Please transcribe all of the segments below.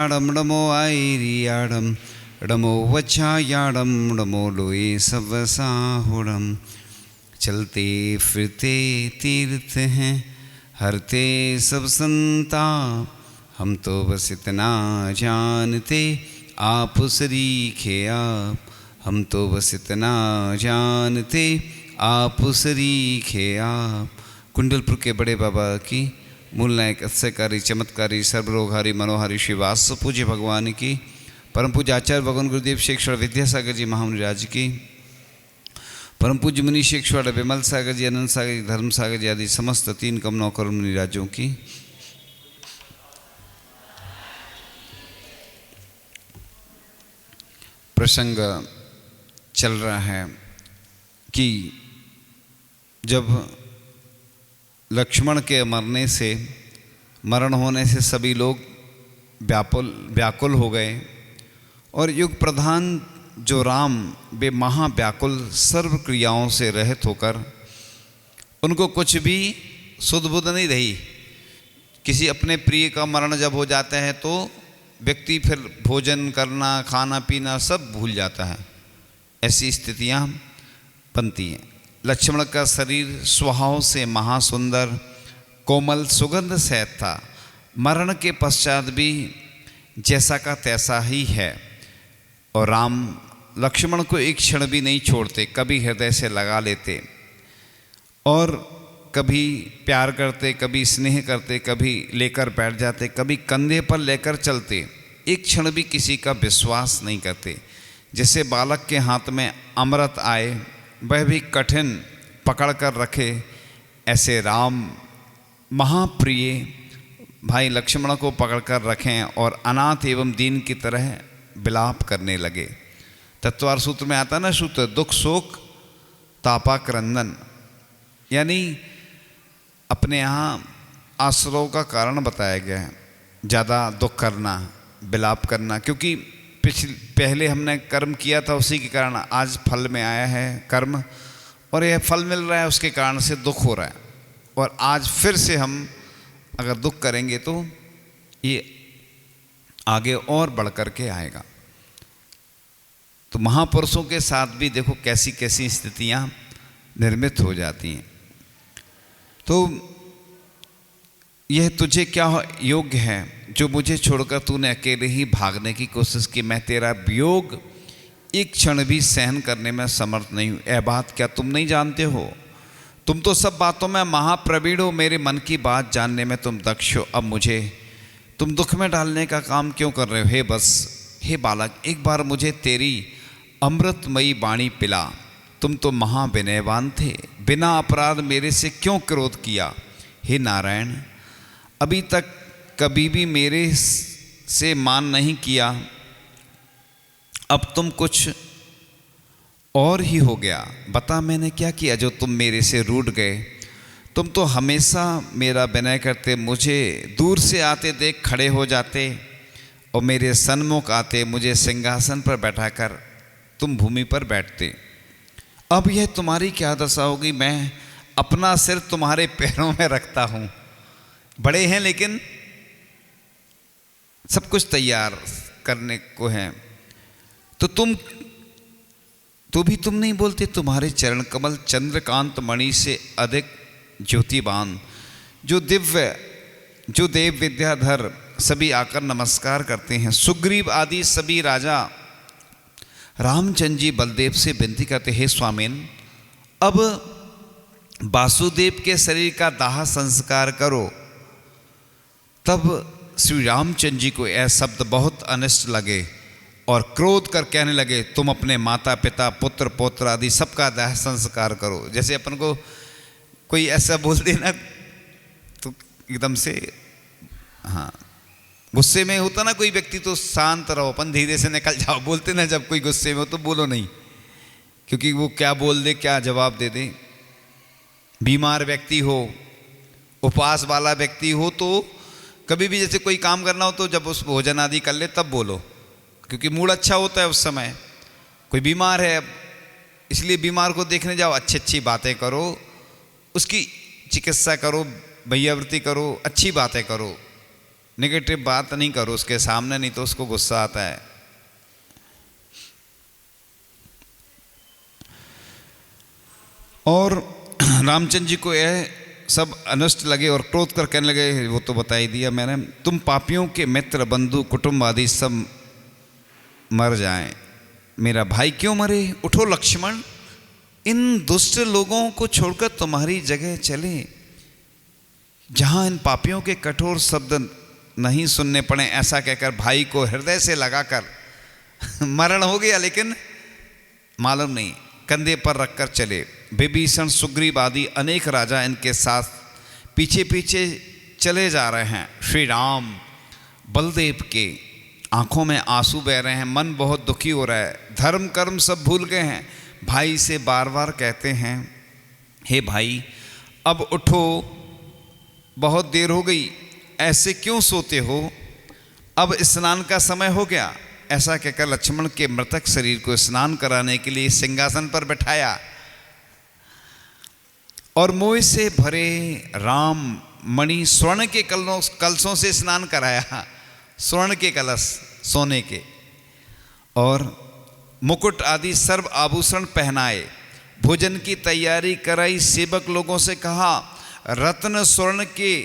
नमो आयरियाडम नमो वच्छायाडम नमो लोए सवसाहुडम। चलते फिरते तीर्थ हैं हरते सब संताप, हम तो बस इतना जानते आप सरीखे आप, हम तो बस इतना जानते आप सरीखे आप। कुंडलपुर के बड़े बाबा की मूल नायक अत्सकारी चमत्कारी सर्वरोगहारी मनोहारी श्रीवास पूज्य भगवान की, परम पूज्य आचार्य भगवान गुरुदेव शेखर विद्यासागर जी महामुनिराज की, परम पूज्य मुनि शेखर विमल सागर जी, अनंत सागर जी, धर्म सागर जी आदि समस्त 3 कमलों करुण मुनिराजों की। प्रसंग चल रहा है कि जब लक्ष्मण के मरण होने से सभी लोग व्याकुल हो गए और युग प्रधान जो राम वे महाव्याकुल सर्व क्रियाओं से रहित होकर, उनको कुछ भी सुध बुध नहीं रही। किसी अपने प्रिय का मरण जब हो जाता है तो व्यक्ति फिर भोजन करना खाना पीना सब भूल जाता है, ऐसी स्थितियां बनती हैं। लक्ष्मण का शरीर स्वभाव से महासुंदर कोमल सुगंध सहित था, मरण के पश्चात भी जैसा का तैसा ही है। और राम लक्ष्मण को एक क्षण भी नहीं छोड़ते, कभी हृदय से लगा लेते और कभी प्यार करते, कभी स्नेह करते, कभी लेकर बैठ जाते, कभी कंधे पर लेकर चलते, एक क्षण भी किसी का विश्वास नहीं करते। जैसे बालक के हाथ में अमृत आए वह भी कठिन पकड़ कर रखे, ऐसे राम महाप्रिय भाई लक्ष्मण को पकड़कर रखें और अनाथ एवं दीन की तरह विलाप करने लगे। तत्वार सूत्र में आता ना सूत्र, दुख शोक तापा क्रंदन, यानी अपने यहाँ आश्रव का कारण बताया गया है, ज़्यादा दुख करना विलाप करना, क्योंकि पहले हमने कर्म किया था उसी के कारण आज फल में आया है कर्म, और यह फल मिल रहा है उसके कारण से दुख हो रहा है। और आज फिर से हम अगर दुख करेंगे तो ये आगे और बढ़ कर के आएगा। तो महापुरुषों के साथ भी देखो कैसी कैसी स्थितियां निर्मित हो जाती हैं। तो यह तुझे क्या योग्य है जो मुझे छोड़कर तूने अकेले ही भागने की कोशिश की। मैं तेरा वियोग एक क्षण भी सहन करने में समर्थ नहीं हूँ। यह बात क्या तुम नहीं जानते हो? तुम तो सब बातों में महाप्रवीण हो, मेरे मन की बात जानने में तुम दक्ष हो। अब मुझे तुम दुख में डालने का काम क्यों कर रहे हो? हे बालक, एक बार मुझे तेरी अमृतमयी वाणी पिला। तुम तो महाविनयवान थे, बिना अपराध मेरे से क्यों क्रोध किया? हे नारायण, अभी तक कभी भी मेरे से मान नहीं किया, अब तुम कुछ और ही हो गया। बता मैंने क्या किया जो तुम मेरे से रूठ गए? तुम तो हमेशा मेरा विनय करते, मुझे दूर से आते देख खड़े हो जाते और मेरे सन्मुख आते मुझे सिंहासन पर बैठाकर तुम भूमि पर बैठते। अब यह तुम्हारी क्या दशा होगी? मैं अपना सिर तुम्हारे पैरों में रखता हूँ। बड़े हैं लेकिन सब कुछ तैयार करने को है, तो तुम नहीं बोलते? तुम्हारे चरण कमल चंद्रकांत मणि से अधिक ज्योतिवान, जो देव विद्याधर सभी आकर नमस्कार करते हैं। सुग्रीव आदि सभी राजा रामचंद्र जी बलदेव से विनती करते, हे स्वामिन, अब वासुदेव के शरीर का दाह संस्कार करो। तब श्री रामचंद्र जी को यह शब्द बहुत अनिष्ट लगे और क्रोध कर कहने लगे, तुम अपने माता पिता पुत्र पौत्र आदि सबका दाह संस्कार करो। जैसे अपन को कोई ऐसा बोल देना तो एकदम से, हाँ, गुस्से में होता ना कोई व्यक्ति तो शांत रहो, अपन धीरे से निकल जाओ। बोलते ना जब कोई गुस्से में हो तो बोलो नहीं, क्योंकि वो क्या बोल दे, क्या जवाब दे दे। बीमार व्यक्ति हो, उपवास वाला व्यक्ति हो, तो कभी भी जैसे कोई काम करना हो तो जब उस भोजन आदि कर ले तब बोलो, क्योंकि मूड अच्छा होता है उस समय। कोई बीमार है इसलिए बीमार को देखने जाओ, अच्छी अच्छी बातें करो, उसकी चिकित्सा करो, भैयावृत्ति करो, अच्छी बातें करो, नेगेटिव बात नहीं करो उसके सामने, नहीं तो उसको गुस्सा आता है। और रामचंद्र जी को यह सब अनिष्ट लगे और क्रोध कर कहने लगे, वो तो बता ही दिया मैंने, तुम पापियों के मित्र बंधु कुटुंब आदि सब मर जाएं, मेरा भाई क्यों मरे? उठो लक्ष्मण, इन दुष्ट लोगों को छोड़कर तुम्हारी जगह चले, जहां इन पापियों के कठोर शब्द नहीं सुनने पड़े। ऐसा कहकर भाई को हृदय से लगाकर मरण हो गया, लेकिन मालूम नहीं, कंधे पर रखकर चले। विभीषण सुग्रीव आदि अनेक राजा इनके साथ पीछे पीछे चले जा रहे हैं। श्री राम बलदेव के आंखों में आंसू बह रहे हैं, मन बहुत दुखी हो रहा है, धर्म कर्म सब भूल गए हैं। भाई से बार बार कहते हैं, हे भाई अब उठो, बहुत देर हो गई, ऐसे क्यों सोते हो, अब स्नान का समय हो गया। ऐसा कहकर लक्ष्मण के मृतक शरीर को स्नान कराने के लिए सिंहासन पर बैठाया और मोह से भरे राम मणि स्वर्ण के कलशों से स्नान कराया, स्वर्ण के कलश सोने के, और मुकुट आदि सर्व आभूषण पहनाए, भोजन की तैयारी कराई। सेवक लोगों से कहा, रत्न स्वर्ण के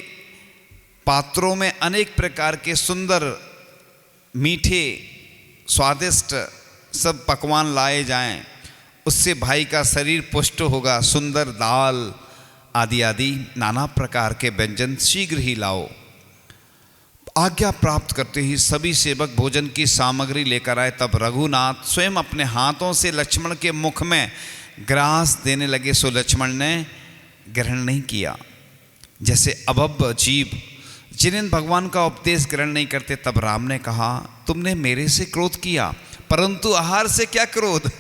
पात्रों में अनेक प्रकार के सुंदर मीठे स्वादिष्ट सब पकवान लाए जाएं, उससे भाई का शरीर पुष्ट होगा। सुंदर दाल आदि आदि नाना प्रकार के व्यंजन शीघ्र ही लाओ। आज्ञा प्राप्त करते ही सभी सेवक भोजन की सामग्री लेकर आए। तब रघुनाथ स्वयं अपने हाथों से लक्ष्मण के मुख में ग्रास देने लगे, सो लक्ष्मण ने ग्रहण नहीं किया। जैसे अभव्य जीव जिन्हें भगवान का उपदेश ग्रहण नहीं करते। तब राम ने कहा, तुमने मेरे से क्रोध किया, परंतु आहार से क्या क्रोध,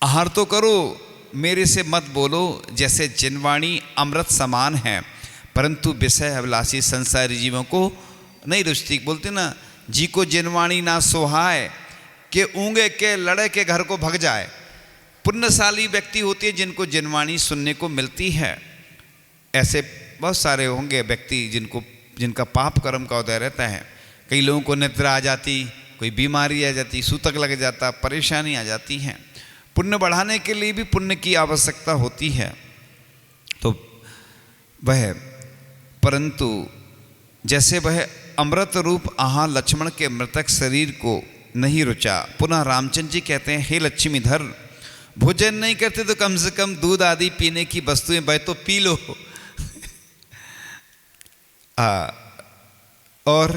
आहार तो करो, मेरे से मत बोलो। जैसे जिनवाणी अमृत समान है, परंतु विषय अभिलाषी संसारी जीवों को नहीं रुचती। बोलते ना, जी को जिनवाणी ना सोहाय, के ऊँगे के लड़े के घर को भग जाए। पुण्यशाली व्यक्ति होते हैं जिनको जिनवाणी सुनने को मिलती है। ऐसे बहुत सारे होंगे व्यक्ति जिनका पाप कर्म का उदय रहता है। कई लोगों को निद्रा आ जाती, कोई बीमारी आ जाती, सूतक लग जाता, परेशानी आ जाती है। पुण्य बढ़ाने के लिए भी पुण्य की आवश्यकता होती है। तो वह, परंतु जैसे वह अमृत रूप आहार लक्ष्मण के मृतक शरीर को नहीं रुचा। पुनः रामचंद्र जी कहते हैं, हे लक्ष्मीधर, भोजन नहीं करते तो कम से कम दूध आदि पीने की वस्तुएं वह तो पी लो। और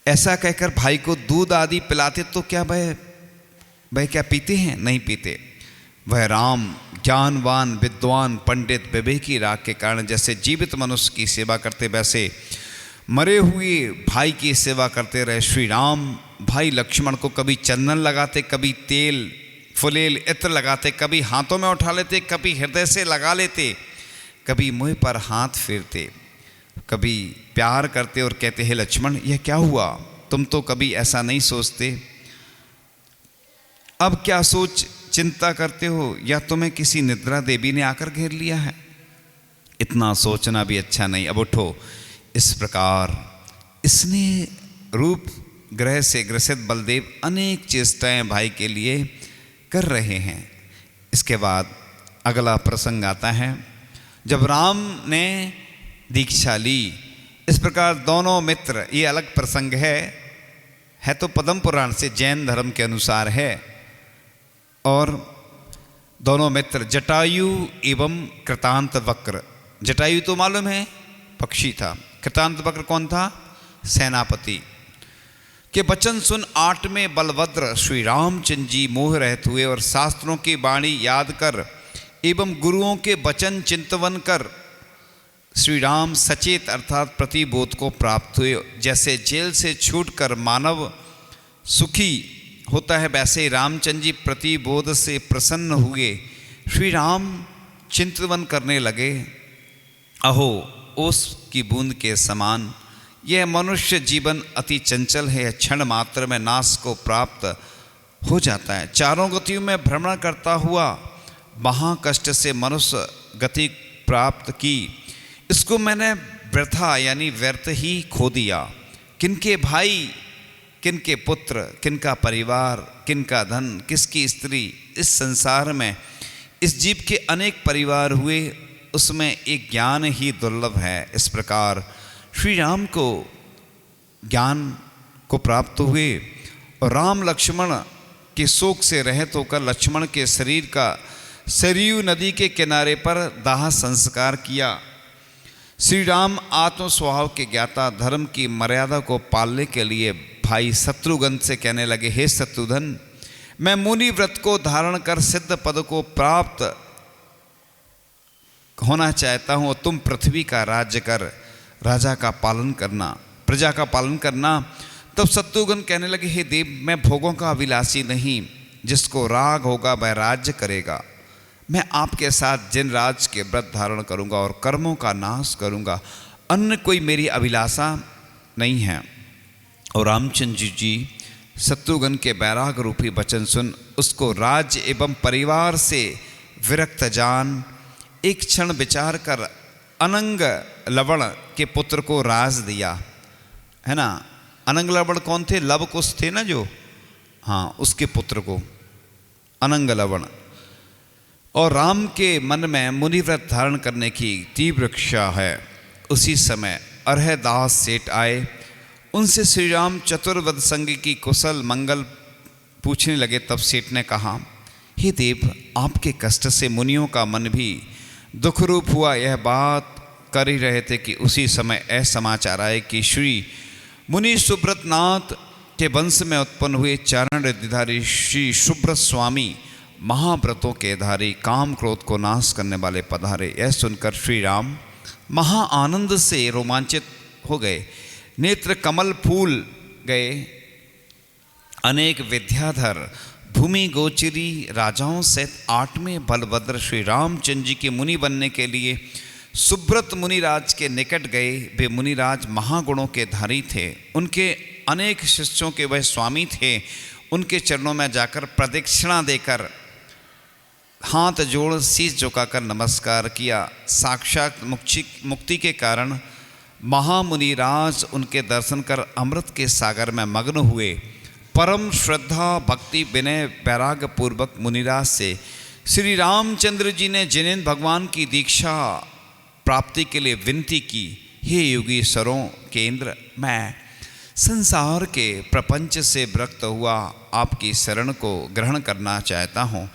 ऐसा कहकर भाई को दूध आदि पिलाते तो क्या वह क्या पीते हैं? नहीं पीते। वह राम ज्ञानवान विद्वान पंडित विवेकी राग के कारण जैसे जीवित मनुष्य की सेवा करते, वैसे मरे हुए भाई की सेवा करते रहे। श्री राम भाई लक्ष्मण को कभी चंदन लगाते, कभी तेल फुलेल इत्र लगाते, कभी हाथों में उठा लेते, कभी हृदय से लगा लेते, कभी मुंह पर हाथ फेरते, कभी प्यार करते और कहते, हे लक्ष्मण यह क्या हुआ, तुम तो कभी ऐसा नहीं सोचते, अब क्या सोच चिंता करते हो, या तुम्हें किसी निद्रा देवी ने आकर घेर लिया है? इतना सोचना भी अच्छा नहीं, अब उठो। इस प्रकार इसने रूप ग्रह से ग्रसित बलदेव अनेक चेष्टाएं भाई के लिए कर रहे हैं। इसके बाद अगला प्रसंग आता है, जब राम ने दीक्षा ली। इस प्रकार दोनों मित्र, ये अलग प्रसंग है तो पद्म पुराण से जैन धर्म के अनुसार है। और दोनों मित्र जटायु एवं कृतांत वक्र, जटायु तो मालूम है पक्षी था, कृतांत वक्र कौन था? सेनापति के वचन सुन 8 में बलभद्र श्री रामचंद्र जी मोह रहित हुए और शास्त्रों की वाणी याद कर एवं गुरुओं के वचन चिंतवन कर श्री राम सचेत अर्थात प्रतिबोध को प्राप्त हुए। जैसे जेल से छूटकर मानव सुखी होता है, वैसे रामचंद्र जी प्रतिबोध से प्रसन्न हुए। श्री राम चिंतवन करने लगे, अहो ओस की बूंद के समान यह मनुष्य जीवन अति चंचल है, क्षण मात्र में नाश को प्राप्त हो जाता है। चारों गतियों में भ्रमण करता हुआ महा कष्ट से मनुष्य गति प्राप्त की, इसको मैंने वृथा यानी व्यर्थ ही खो दिया। किनके भाई, किनके पुत्र, किनका परिवार, किनका धन, किसकी स्त्री, इस संसार में इस जीव के अनेक परिवार हुए, उसमें एक ज्ञान ही दुर्लभ है। इस प्रकार श्री राम को ज्ञान को प्राप्त हुए और राम लक्ष्मण के शोक से रहित होकर लक्ष्मण के शरीर का सरयू नदी के किनारे पर दाह संस्कार किया। श्री राम आत्म स्वभाव के ज्ञाता धर्म की मर्यादा को पालने के लिए भाई शत्रुघ्न से कहने लगे, हे शत्रुघ्न, मैं मुनि व्रत को धारण कर सिद्ध पद को प्राप्त होना चाहता हूँ, तुम पृथ्वी का राज्य कर राजा का पालन करना, प्रजा का पालन करना। तब शत्रुघ्न कहने लगे, हे देव, मैं भोगों का अभिलाषी नहीं, जिसको राग होगा वह राज्य करेगा। मैं आपके साथ जिन राज के व्रत धारण करूंगा और कर्मों का नाश करूंगा, अन्य कोई मेरी अभिलाषा नहीं है। और रामचंद्र जी शत्रुघ्न के बैराग रूपी वचन सुन उसको राज्य एवं परिवार से विरक्त जान एक क्षण विचार कर अनंग लवण के पुत्र को राज दिया, है ना। अनंग लवण कौन थे? लव कुश थे ना जो, हाँ, उसके पुत्र को अनंग लवण। और राम के मन में मुनिव्रत धारण करने की तीव्र इच्छा है। उसी समय अरहदास सेठ आए, उनसे श्री राम चतुर्वद संग की कुशल मंगल पूछने लगे। तब सेठ ने कहा, हे देव, आपके कष्ट से मुनियों का मन भी दुखरूप हुआ। यह बात कर ही रहे थे कि उसी समय ऐसा समाचार आए कि श्री मुनि सुब्रतनाथ के वंश में उत्पन्न हुए चरण रिद्धिधारी श्री सुब्रत स्वामी महाव्रतों के धारी काम क्रोध को नाश करने वाले पधारे। यह सुनकर श्री राम महा आनंद से रोमांचित हो गए, नेत्र कमल फूल गए। अनेक विद्याधर भूमि गोचरी राजाओं सहित 8वें बलभद्र श्री रामचंद्र जी के मुनि बनने के लिए सुब्रत मुनिराज के निकट गए। वे मुनिराज महागुणों के धारी थे, उनके अनेक शिष्यों के वह स्वामी थे। उनके चरणों में जाकर प्रदक्षिणा देकर हाथ जोड़ शीश झुकाकर नमस्कार किया। साक्षात मुक्ति के कारण महामुनिराज उनके दर्शन कर अमृत के सागर में मग्न हुए। परम श्रद्धा भक्ति विनय वैराग्य पूर्वक मुनिराज से श्री रामचंद्र जी ने जिनेन्द्र भगवान की दीक्षा प्राप्ति के लिए विनती की, हे योगी सरों केंद्र, मैं संसार के प्रपंच से विरक्त हुआ आपकी शरण को ग्रहण करना चाहता हूँ।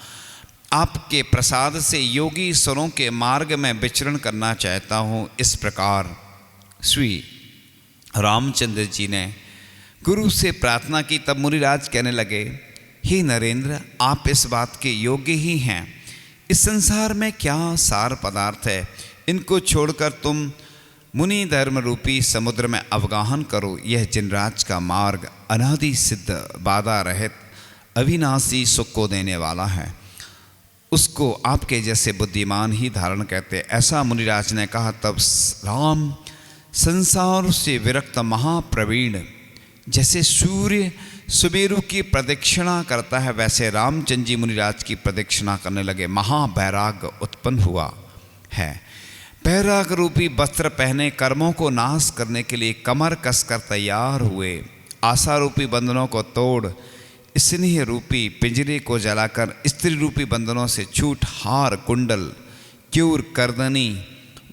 आपके प्रसाद से योगी स्वरों के मार्ग में विचरण करना चाहता हूँ। इस प्रकार श्री रामचंद्र जी ने गुरु से प्रार्थना की। तब मुनिराज कहने लगे, हे नरेंद्र, आप इस बात के योग्य ही हैं। इस संसार में क्या सार पदार्थ है, इनको छोड़कर तुम मुनि धर्म रूपी समुद्र में अवगाहन करो। यह जिनराज का मार्ग अनादि सिद्ध बाधा रहित अविनाशी सुख को देने वाला है, उसको आपके जैसे बुद्धिमान ही धारण करते, ऐसा मुनिराज ने कहा। तब राम संसार से विरक्त महाप्रवीण जैसे सूर्य सुमेरु की प्रदक्षिणा करता है, वैसे रामचंद्र जी मुनिराज की प्रदक्षिणा करने लगे। महावैराग्य उत्पन्न हुआ है। वैराग रूपी वस्त्र पहने कर्मों को नाश करने के लिए कमर कसकर तैयार हुए। आशा रूपी बंधनों को तोड़ स्नेह रूपी पिंजरे को जलाकर स्त्री रूपी बंधनों से छूट हार कुंडल क्यूर करदनी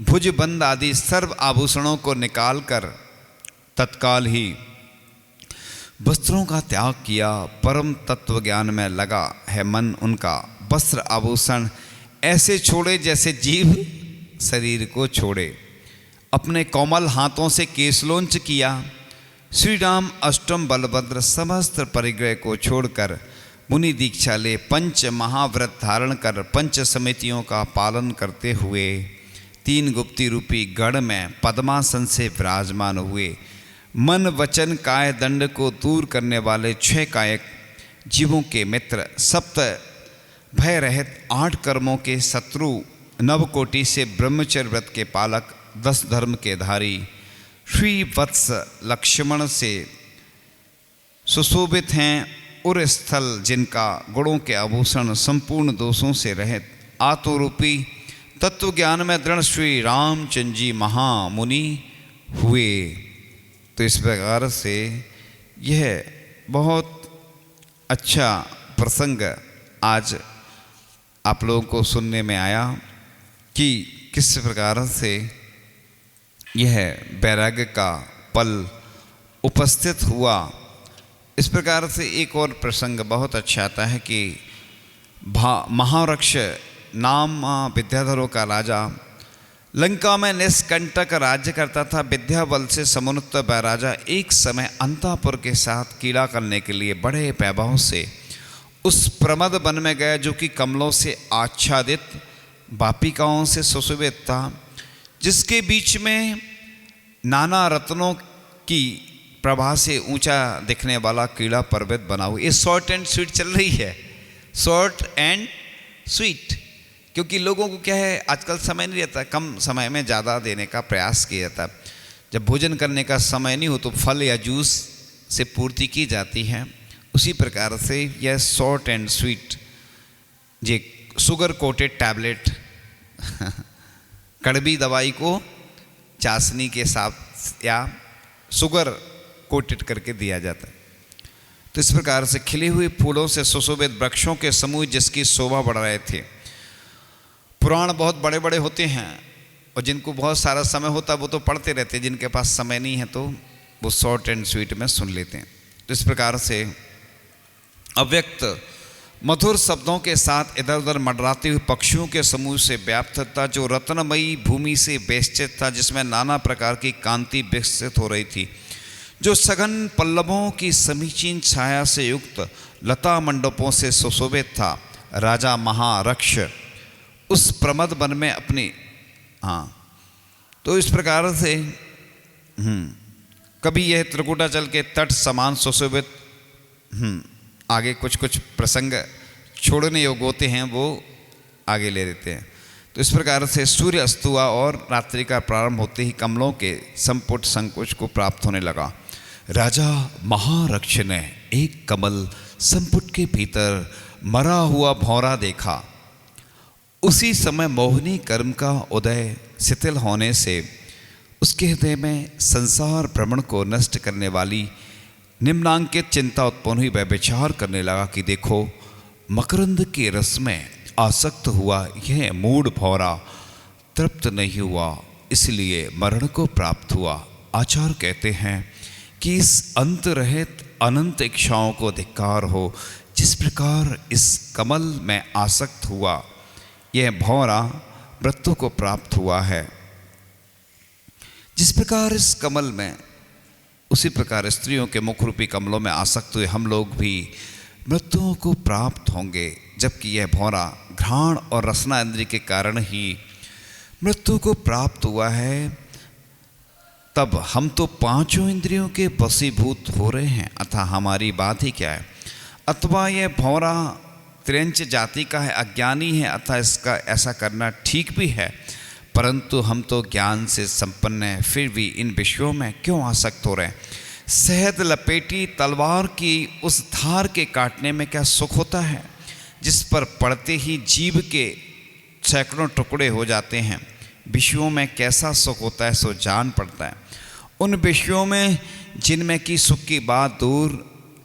भुजबंद आदि सर्व आभूषणों को निकालकर तत्काल ही वस्त्रों का त्याग किया। परम तत्व ज्ञान में लगा है मन उनका। वस्त्र आभूषण ऐसे छोड़े जैसे जीव शरीर को छोड़े। अपने कोमल हाथों से केशलोंच किया। श्री राम अष्टम बलभद्र समस्त परिग्रह को छोड़कर मुनि दीक्षा ले पंच महाव्रत धारण कर पंच समितियों का पालन करते हुए 3 गुप्ती रूपी गढ़ में पद्मासन से विराजमान हुए। मन वचन काय दंड को दूर करने वाले 6 कायक जीवों के मित्र, सप्त भय रहित 8 कर्मों के शत्रु, नवकोटि से ब्रह्मचर्य व्रत के पालक, 10 धर्म के धारी श्री वत्स लक्ष्मण से सुशोभित हैं। उर स्थल जिनका गुणों के आभूषण संपूर्ण दोषों से रहित आत्मरूपी तत्व ज्ञान में दृढ़ श्री रामचंद्र जी महामुनि हुए। तो इस प्रकार से यह बहुत अच्छा प्रसंग आज आप लोगों को सुनने में आया कि किस प्रकार से यह वैराग्य का पल उपस्थित हुआ। इस प्रकार से एक और प्रसंग बहुत अच्छा आता है कि महावृक्ष नाम विद्याधरों का राजा लंका में निष्कंटक राज्य करता था। विद्या बल से समुन्नत वह राजा एक समय अंतापुर के साथ कीड़ा करने के लिए बड़े वैभव से उस प्रमद वन में गया, जो कि कमलों से आच्छादित वापिकाओं से सुशोभित था, जिसके बीच में नाना रत्नों की प्रभा से ऊंचा दिखने वाला कीड़ा पर्वत बना हुआ। ये शॉर्ट एंड स्वीट चल रही है, शॉर्ट एंड स्वीट, क्योंकि लोगों को क्या है आजकल समय नहीं रहता, कम समय में ज़्यादा देने का प्रयास किया जाता है। जब भोजन करने का समय नहीं हो तो फल या जूस से पूर्ति की जाती है। उसी प्रकार से यह शॉर्ट एंड स्वीट ये शुगर कोटेड टैबलेट कड़वी दवाई को चाशनी के साथ या शुगर कोटेड करके दिया जाता है। तो इस प्रकार से खिले हुए फूलों से सुशोभित वृक्षों के समूह जिसकी शोभा बढ़ा रहे थे। पुराण बहुत बड़े बड़े होते हैं और जिनको बहुत सारा समय होता है वो तो पढ़ते रहते हैं, जिनके पास समय नहीं है तो वो शॉर्ट एंड स्वीट में सुन लेते हैं। तो इस प्रकार से अव्यक्त मधुर शब्दों के साथ इधर उधर मंडराते हुए पक्षियों के समूह से व्याप्त था, जो रत्नमयी भूमि से बेष्टित था, जिसमें नाना प्रकार की कांति विकसित हो रही थी, जो सघन पल्लवों की समीचीन छाया से युक्त लता मंडपों से सुशोभित था। राजा महारक्ष उस प्रमद वन में अपनी तो इस प्रकार से कभी यह त्रिकुटाचल के तट समान सुशोभित आगे कुछ कुछ प्रसंग छोड़ने योग्य होते हैं वो आगे ले लेते हैं। तो इस प्रकार से सूर्य अस्त हुआ और रात्रि का प्रारंभ होते ही कमलों के संपुट संकोच को प्राप्त होने लगा। राजा महारक्ष ने एक कमल संपुट के भीतर मरा हुआ भौरा देखा। उसी समय मोहिनी कर्म का उदय शिथिल होने से उसके हृदय में संसार भ्रमण को नष्ट करने वाली निम्नांकित चिंता उत्पन्न हुई। वह विचार करने लगा कि देखो, मकरंद के रस में आसक्त हुआ यह मूढ़ भौरा तृप्त नहीं हुआ, इसलिए मरण को प्राप्त हुआ। आचार्य कहते हैं कि इस अंत रहित अनंत इच्छाओं को धिक्कार हो। जिस प्रकार इस कमल में आसक्त हुआ यह भौरा मृत्यु को प्राप्त हुआ है, जिस प्रकार इस कमल में, उसी प्रकार स्त्रियों के मुख रूपी कमलों में आसक्त हुए हम लोग भी मृत्यु को प्राप्त होंगे। जबकि यह भौरा घ्राण और रसना इंद्रिय के कारण ही मृत्यु को प्राप्त हुआ है, तब हम तो पांचों इंद्रियों के वशीभूत हो रहे हैं, अतः हमारी बात ही क्या है। अथवा यह भौरा त्रियंच जाति का है, अज्ञानी है, अतः इसका ऐसा करना ठीक भी है, परंतु हम तो ज्ञान से संपन्न हैं, फिर भी इन विषयों में क्यों आसक्त हो रहे हैं। शहद लपेटी तलवार की उस धार के काटने में क्या सुख होता है, जिस पर पड़ते ही जीभ के सैकड़ों टुकड़े हो जाते हैं। विषयों में कैसा सुख होता है सो जान पड़ता है। उन विषयों में जिनमें की सुख की बात दूर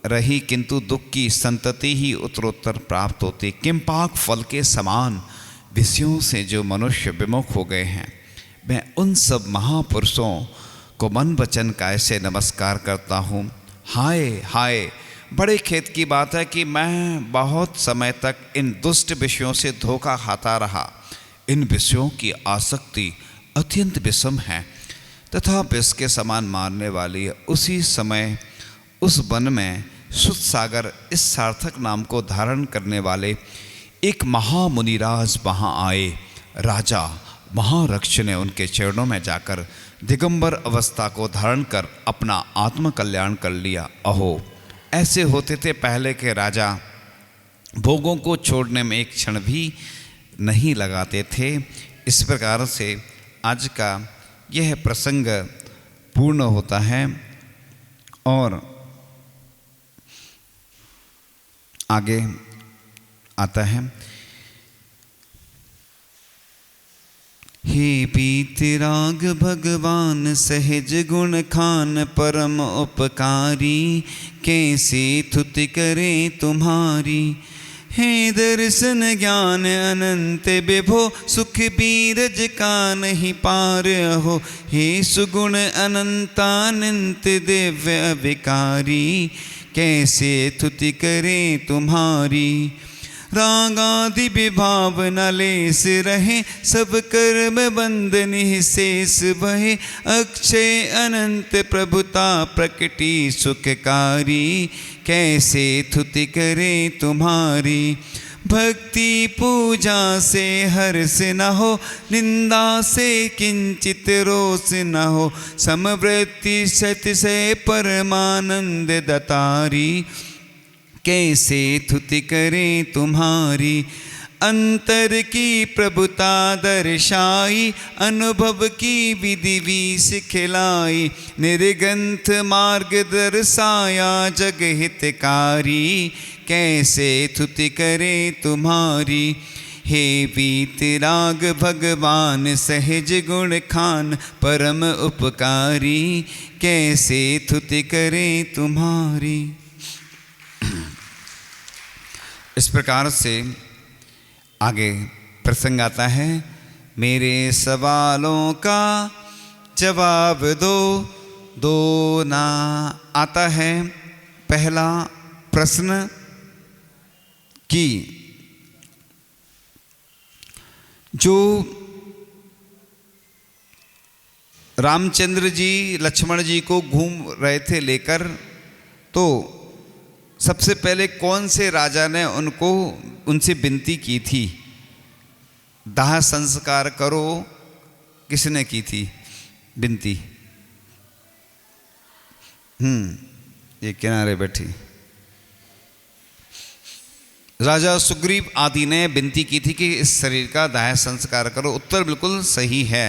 रही, किंतु दुख की संतति ही उत्तरोत्तर प्राप्त होती। किंपाक फल के समान विषयों से जो मनुष्य विमुख हो गए हैं, मैं उन सब महापुरुषों को मन वचन काय से नमस्कार करता हूँ। हाय हाय, बड़े खेद की बात है कि मैं बहुत समय तक इन दुष्ट विषयों से धोखा खाता रहा। इन विषयों की आसक्ति अत्यंत विषम है तथा विष के समान मारने वाली है। उसी समय उस वन में शुद्ध सागर इस सार्थक नाम को धारण करने वाले एक महामुनिराज वहाँ आए। राजा महारक्ष ने उनके चरणों में जाकर दिगंबर अवस्था को धारण कर अपना आत्म कल्याण कर लिया। अहो, ऐसे होते थे पहले के राजा, भोगों को छोड़ने में एक क्षण भी नहीं लगाते थे। इस प्रकार से आज का यह प्रसंग पूर्ण होता है और आगे आता है। हे हे वीतराग भगवान सहज गुण खान परम उपकारी, कैसे थुति करें तुम्हारी। हे दर्शन ज्ञान अनंत विभो, सुख बीरज का नहीं पार हो। हे सुगुण अनंतानंत दिव्य विकारी, कैसे थुति करें तुम्हारी। रागादि विभाव न लेस रहे, सब कर्म बंधन ही शेष बहे। अक्षय अनंत प्रभुता प्रकटी सुखकारी, कैसे थुति करें तुम्हारी। भक्ति पूजा से हर्ष न हो, निंदा से किंचित रोष न हो। समवृत्ति सत से परमानंद दतारी, कैसे थुति करें तुम्हारी। अंतर की प्रभुता दर्शाई, अनुभव की विधि भी सिखलाई। निर्गंथ मार्ग दर्शाया जग हितकारी, कैसे थुति करें तुम्हारी। हे वीतराग भगवान सहज गुण खान परम उपकारी, कैसे थुति करें तुम्हारी। इस प्रकार से आगे प्रसंग आता है। मेरे सवालों का जवाब दो, दो ना आता है। पहला प्रश्न कि जो रामचंद्र जी लक्ष्मण जी को घूम रहे थे लेकर, तो सबसे पहले कौन से राजा ने उनसे विनती की थी, दाह संस्कार करो, किसने की थी विनती? ये किनारे बैठी राजा सुग्रीव आदि ने विनती की थी कि इस शरीर का दाह संस्कार करो। उत्तर बिल्कुल सही है।